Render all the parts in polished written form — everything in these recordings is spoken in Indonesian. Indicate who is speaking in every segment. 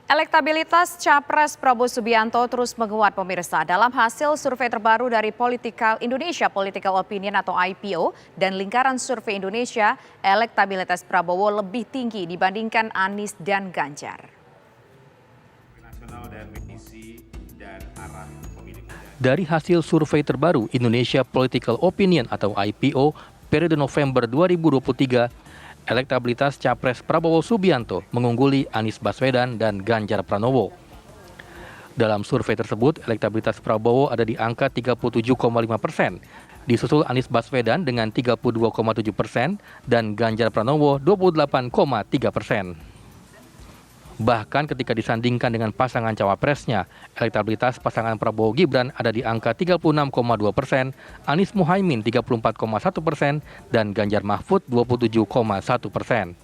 Speaker 1: Elektabilitas Capres Prabowo Subianto terus menguat pemirsa. Dalam hasil survei terbaru dari Political Opinion atau IPO dan lingkaran survei Indonesia, elektabilitas Prabowo lebih tinggi dibandingkan Anies dan Ganjar.
Speaker 2: Dari hasil survei terbaru Indonesia Political Opinion atau IPO periode November 2023, elektabilitas Capres Prabowo Subianto mengungguli Anies Baswedan dan Ganjar Pranowo. Dalam survei tersebut, elektabilitas Prabowo ada di angka 37,5%, disusul Anies Baswedan dengan 32,7% dan Ganjar Pranowo 28,3%. Bahkan ketika disandingkan dengan pasangan cawapresnya, elektabilitas pasangan Prabowo Gibran ada di angka 36,2%, Anies Muhaimin 34,1%, dan Ganjar Mahfud 27,1%.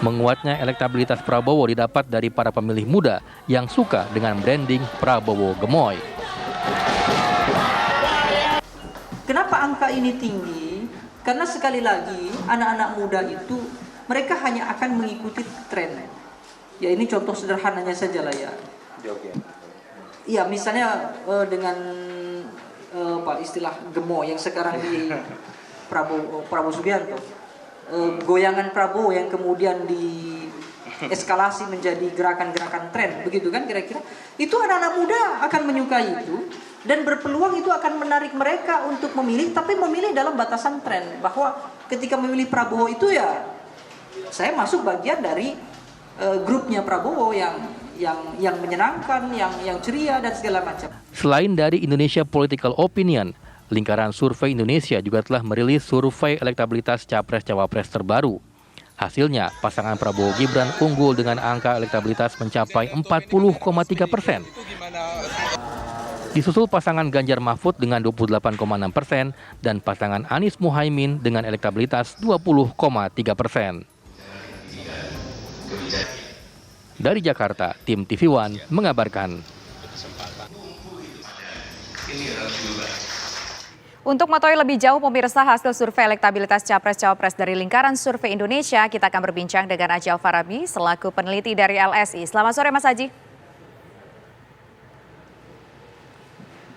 Speaker 2: Menguatnya elektabilitas Prabowo didapat dari para pemilih muda yang suka dengan branding Prabowo Gemoy.
Speaker 3: Kenapa angka ini tinggi? Karena sekali lagi anak-anak muda itu mereka hanya akan mengikuti tren. Ya ini contoh sederhananya saja lah ya. Iya misalnya dengan istilah gemoy yang sekarang di Prabowo Subianto. Goyangan Prabowo yang kemudian dieskalasi menjadi gerakan-gerakan tren, begitu kan kira-kira. Itu anak-anak muda akan menyukai itu dan berpeluang itu akan menarik mereka untuk memilih, tapi memilih dalam batasan tren. Bahwa ketika memilih Prabowo itu ya saya masuk bagian dari grupnya Prabowo yang menyenangkan, yang ceria dan segala macam.
Speaker 2: Selain dari Indonesia Political Opinion, lingkaran survei Indonesia juga telah merilis survei elektabilitas Capres-Cawapres terbaru. Hasilnya, pasangan Prabowo Gibran unggul dengan angka elektabilitas mencapai 40,3%. Disusul pasangan Ganjar Mahfud dengan 28,6% dan pasangan Anies Muhaimin dengan elektabilitas 20,3%. Dari Jakarta, tim TV One mengabarkan.
Speaker 1: Untuk mengetahui lebih jauh pemirsa hasil survei elektabilitas Capres-Cawapres dari lingkaran survei Indonesia, kita akan berbincang dengan Aji Alfarabi selaku peneliti dari LSI. Selamat sore Mas Aji.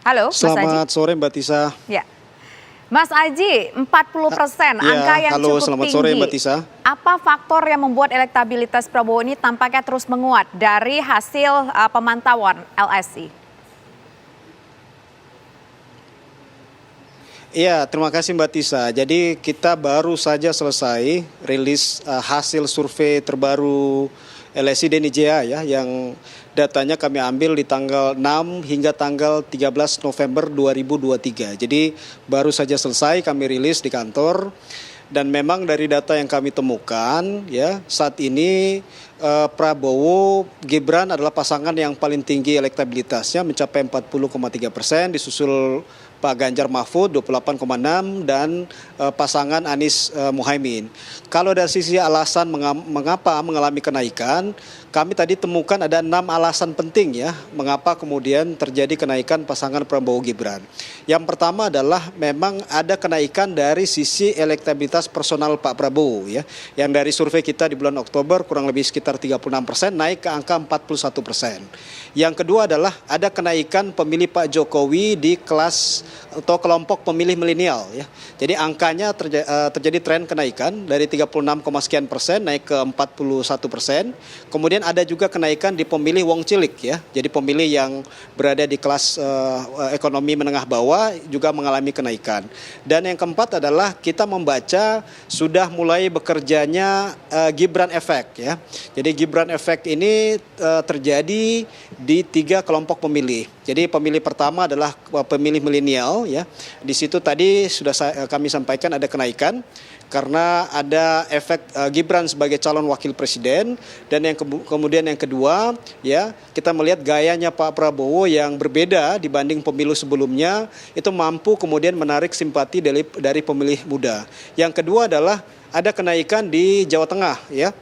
Speaker 1: Halo Mas Aji.
Speaker 4: Selamat sore Mbak Tisa.
Speaker 1: Ya. Mas Aji, 40%, angka yang
Speaker 4: halo,
Speaker 1: cukup
Speaker 4: selamat
Speaker 1: tinggi.
Speaker 4: sore Mbak Tisa.
Speaker 1: Apa faktor yang membuat elektabilitas Prabowo ini tampaknya terus menguat dari hasil pemantauan LSI?
Speaker 4: Iya, terima kasih Mbak Tisa. Jadi kita baru saja selesai rilis hasil survei terbaru LSI dan IJA ya, yang datanya kami ambil di tanggal 6 hingga tanggal 13 November 2023. Jadi baru saja selesai kami rilis di kantor. Dan memang dari data yang kami temukan ya, saat ini Prabowo Gibran adalah pasangan yang paling tinggi elektabilitasnya mencapai 40,3%, disusul Pak Ganjar Mahfud 28,6 dan pasangan Anies Muhaimin. Kalau dari sisi alasan mengapa mengalami kenaikan, kami tadi temukan ada 6 alasan penting ya mengapa kemudian terjadi kenaikan pasangan Prabowo Gibran. Yang pertama adalah memang ada kenaikan dari sisi elektabilitas personal Pak Prabowo ya, yang dari survei kita di bulan Oktober kurang lebih sekitar 36% naik ke angka 41%. Yang kedua adalah ada kenaikan pemilih Pak Jokowi di kelas atau kelompok pemilih milenial ya. Jadi angkanya terjadi tren kenaikan dari 36, sekian persen naik ke 41%. Kemudian ada juga kenaikan di pemilih wong cilik ya. Jadi pemilih yang berada di kelas ekonomi menengah bawah juga mengalami kenaikan. Dan yang keempat adalah kita membaca sudah mulai bekerjanya Gibran Effect ya. Jadi Gibran Effect ini terjadi di 3 kelompok pemilih. Jadi pemilih pertama adalah pemilih milenial ya. Di situ tadi sudah kami sampaikan ada kenaikan karena ada efek Gibran sebagai calon wakil presiden, dan yang kemudian yang kedua ya, kita melihat gayanya Pak Prabowo yang berbeda dibanding pemilu sebelumnya, itu mampu kemudian menarik simpati dari pemilih muda. Yang kedua adalah ada kenaikan di Jawa Tengah ya.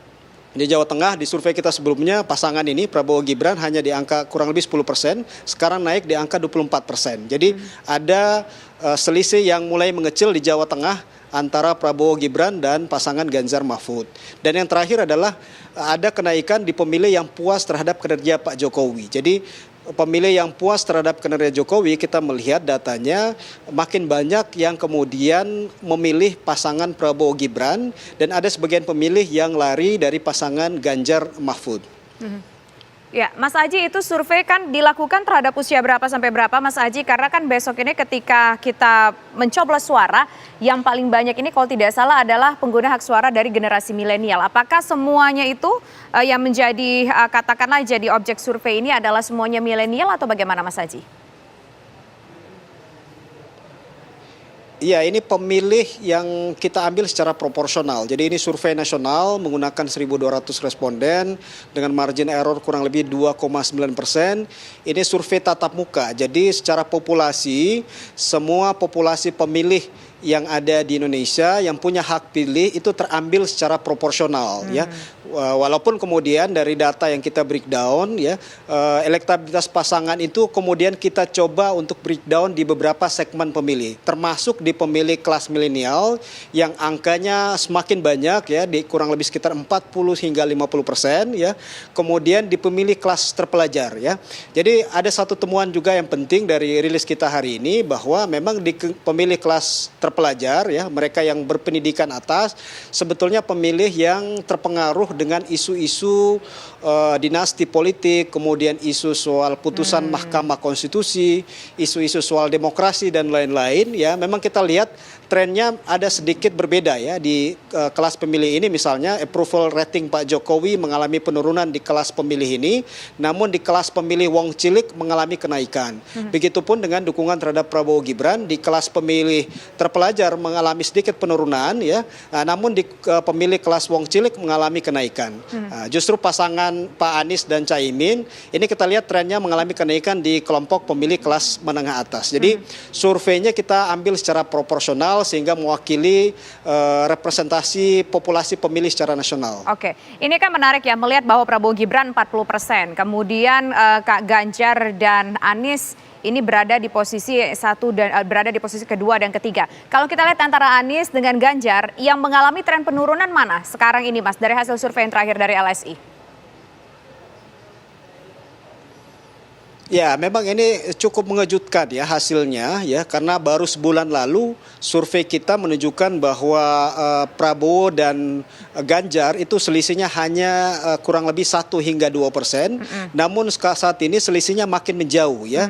Speaker 4: Di Jawa Tengah di survei kita sebelumnya pasangan ini Prabowo Gibran hanya di angka kurang lebih 10%, sekarang naik di angka 24%. Jadi ada selisih yang mulai mengecil di Jawa Tengah antara Prabowo Gibran dan pasangan Ganjar Mahfud. Dan yang terakhir adalah ada kenaikan di pemilih yang puas terhadap kinerja Pak Jokowi. Jadi pemilih yang puas terhadap kinerja Jokowi, kita melihat datanya makin banyak yang kemudian memilih pasangan Prabowo Gibran dan ada sebagian pemilih yang lari dari pasangan Ganjar Mahfud.
Speaker 1: Ya, Mas Aji, itu survei kan dilakukan terhadap usia berapa sampai berapa, Mas Aji? Karena kan besok ini ketika kita mencoblos suara, yang paling banyak ini kalau tidak salah adalah pengguna hak suara dari generasi milenial. Apakah semuanya itu yang menjadi katakanlah jadi objek survei ini adalah semuanya milenial atau bagaimana, Mas Aji?
Speaker 4: Iya, ini pemilih yang kita ambil secara proporsional. Jadi ini survei nasional menggunakan 1.200 responden dengan margin error kurang lebih 2,9%. Ini survei tatap muka. Jadi secara populasi, semua populasi pemilih yang ada di Indonesia yang punya hak pilih itu terambil secara proporsional ya. Walaupun kemudian dari data yang kita breakdown ya, elektabilitas pasangan itu kemudian kita coba untuk breakdown di beberapa segmen pemilih, termasuk di pemilih kelas milenial yang angkanya semakin banyak ya, di kurang lebih sekitar 40 hingga 50% ya. Kemudian di pemilih kelas terpelajar ya. Jadi ada satu temuan juga yang penting dari rilis kita hari ini bahwa memang di pemilih kelas terpelajar ya, mereka yang berpendidikan atas sebetulnya pemilih yang terpengaruh dengan isu-isu dinasti politik, kemudian isu soal putusan Mahkamah Konstitusi, isu-isu soal demokrasi dan lain-lain ya. Memang kita lihat trennya ada sedikit berbeda ya di kelas pemilih ini. Misalnya approval rating Pak Jokowi mengalami penurunan di kelas pemilih ini, namun di kelas pemilih Wong Cilik mengalami kenaikan. Begitupun dengan dukungan terhadap Prabowo Gibran di kelas pemilih terpelajar mengalami sedikit penurunan ya, namun di pemilih kelas Wong Cilik mengalami kenaikan. Justru pasangan Pak Anies dan Caimin ini kita lihat trennya mengalami kenaikan di kelompok pemilih kelas menengah atas. Jadi surveinya kita ambil secara proporsional sehingga mewakili representasi populasi pemilih secara nasional.
Speaker 1: Oke, ini kan menarik ya melihat bahwa Prabowo Gibran 40%, kemudian Kak Ganjar dan Anies ini berada di posisi satu dan berada di posisi kedua dan ketiga. Kalau kita lihat antara Anies dengan Ganjar, yang mengalami tren penurunan mana sekarang ini, Mas, dari hasil survei yang terakhir dari LSI?
Speaker 4: Ya, memang ini cukup mengejutkan ya hasilnya ya, karena baru sebulan lalu survei kita menunjukkan bahwa Prabowo dan Ganjar itu selisihnya hanya kurang lebih 1 hingga 2%. Namun saat ini selisihnya makin menjauh ya.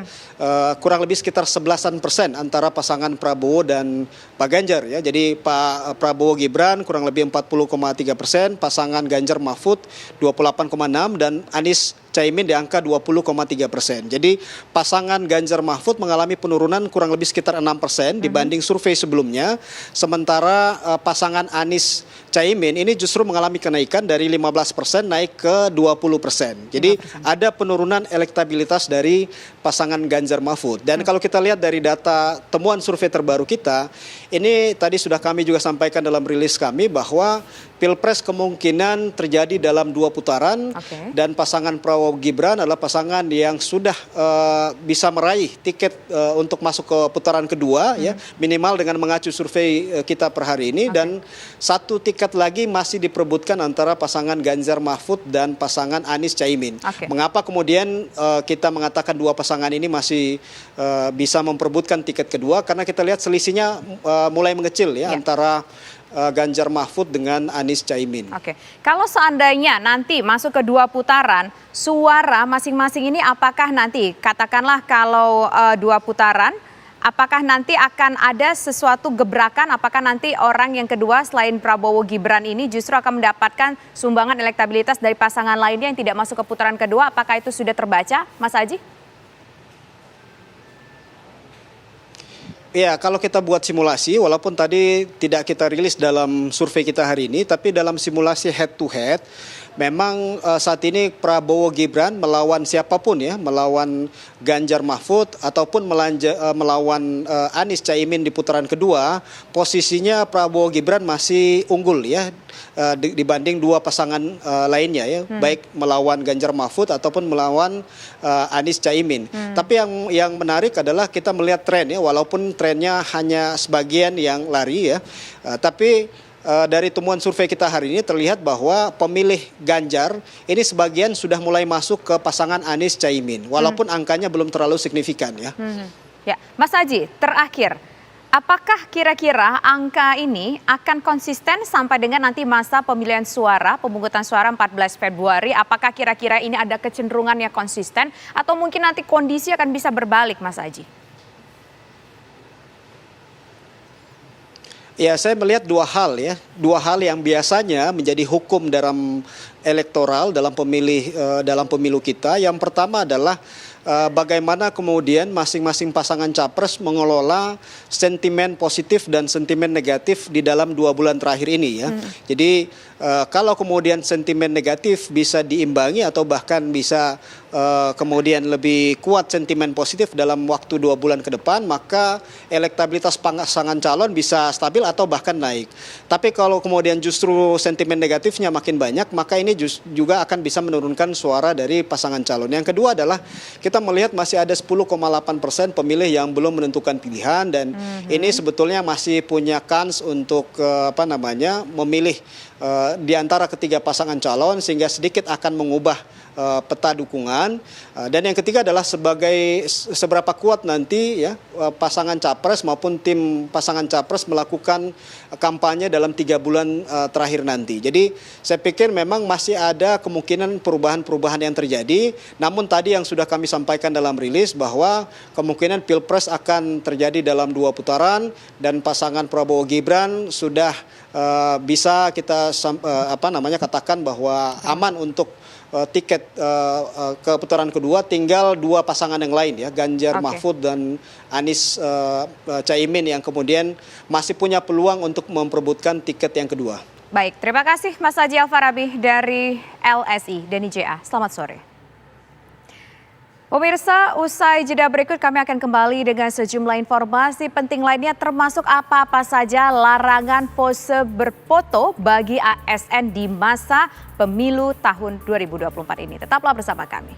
Speaker 4: Kurang lebih sekitar 11% antara pasangan Prabowo dan Pak Ganjar ya. Jadi Pak Prabowo Gibran kurang lebih 40,3%, pasangan Ganjar Mahfud 28,6% dan Anies Caimin di angka 20,3%. Jadi pasangan Ganjar Mahfud mengalami penurunan kurang lebih sekitar 6% dibanding survei sebelumnya. Sementara pasangan Anies Caimin ini justru mengalami kenaikan dari 15% naik ke 20%. Jadi ada penurunan elektabilitas dari pasangan Ganjar Mahfud. Dan kalau kita lihat dari data temuan survei terbaru kita, ini tadi sudah kami juga sampaikan dalam rilis kami bahwa Pilpres kemungkinan terjadi dalam 2 putaran dan pasangan Prabowo Gibran adalah pasangan yang sudah bisa meraih tiket untuk masuk ke putaran kedua ya, minimal dengan mengacu survei kita per hari ini dan 1 tiket lagi masih diperebutkan antara pasangan Ganjar Mahfud dan pasangan Anies Caimin. Mengapa kemudian kita mengatakan 2 pasangan ini masih bisa memperebutkan tiket kedua? Karena kita lihat selisihnya mulai mengecil ya antara Ganjar Mahfud dengan Anies Caimin. Oke,
Speaker 1: kalau seandainya nanti masuk ke 2 putaran, suara masing-masing ini apakah nanti, katakanlah kalau 2 putaran, apakah nanti akan ada sesuatu gebrakan, apakah nanti orang yang kedua selain Prabowo Gibran ini justru akan mendapatkan sumbangan elektabilitas dari pasangan lainnya yang tidak masuk ke putaran kedua, apakah itu sudah terbaca, Mas Aji?
Speaker 4: Ya, kalau kita buat simulasi, walaupun tadi tidak kita rilis dalam survei kita hari ini, tapi dalam simulasi head to head, memang saat ini Prabowo Gibran melawan siapapun ya, melawan Ganjar Mahfud ataupun melawan Anies Caimin di putaran kedua, posisinya Prabowo Gibran masih unggul ya dibanding dua pasangan lainnya ya, baik melawan Ganjar Mahfud ataupun melawan Anies Caimin. Tapi yang menarik adalah kita melihat tren ya, walaupun trennya hanya sebagian yang lari ya, tapi dari temuan survei kita hari ini terlihat bahwa pemilih Ganjar ini sebagian sudah mulai masuk ke pasangan Anies Caimin, walaupun angkanya belum terlalu signifikan ya.
Speaker 1: Ya, Mas Aji, terakhir, apakah kira-kira angka ini akan konsisten sampai dengan nanti masa pemilihan suara, pemungutan suara 14 Februari? Apakah kira-kira ini ada kecenderungan yang konsisten atau mungkin nanti kondisi akan bisa berbalik, Mas Aji?
Speaker 4: Ya, saya melihat dua hal yang biasanya menjadi hukum dalam elektoral dalam pemilu kita. Yang pertama adalah bagaimana kemudian masing-masing pasangan capres mengelola sentimen positif dan sentimen negatif di dalam 2 bulan terakhir ini ya. Jadi kalau kemudian sentimen negatif bisa diimbangi atau bahkan bisa kemudian lebih kuat sentimen positif dalam waktu 2 bulan ke depan, maka elektabilitas pasangan calon bisa stabil atau bahkan naik. Tapi kalau kemudian justru sentimen negatifnya makin banyak, maka ini juga akan bisa menurunkan suara dari pasangan calon. Yang kedua adalah kita melihat masih ada 10,8% pemilih yang belum menentukan pilihan, dan ini sebetulnya masih punya kans untuk memilih di antara ketiga pasangan calon, sehingga sedikit akan mengubah peta dukungan. Dan yang ketiga adalah seberapa kuat nanti ya pasangan capres maupun tim pasangan capres melakukan kampanye dalam 3 bulan terakhir nanti. Jadi saya pikir memang masih ada kemungkinan perubahan-perubahan yang terjadi. Namun tadi yang sudah kami sampaikan dalam rilis bahwa kemungkinan Pilpres akan terjadi dalam 2 putaran, dan pasangan Prabowo Gibran sudah bisa kita katakan bahwa aman untuk tiket ke putaran kedua. Tinggal 2 pasangan yang lain ya, Ganjar Mahfud dan Anies Caimin, yang kemudian masih punya peluang untuk memperebutkan tiket yang kedua.
Speaker 1: Baik, terima kasih Mas Aji Alfarabi dari LSI Deni JA. Selamat sore. Pemirsa, usai jeda berikut kami akan kembali dengan sejumlah informasi penting lainnya, termasuk apa-apa saja larangan pose berfoto bagi ASN di masa pemilu tahun 2024 ini. Tetaplah bersama kami.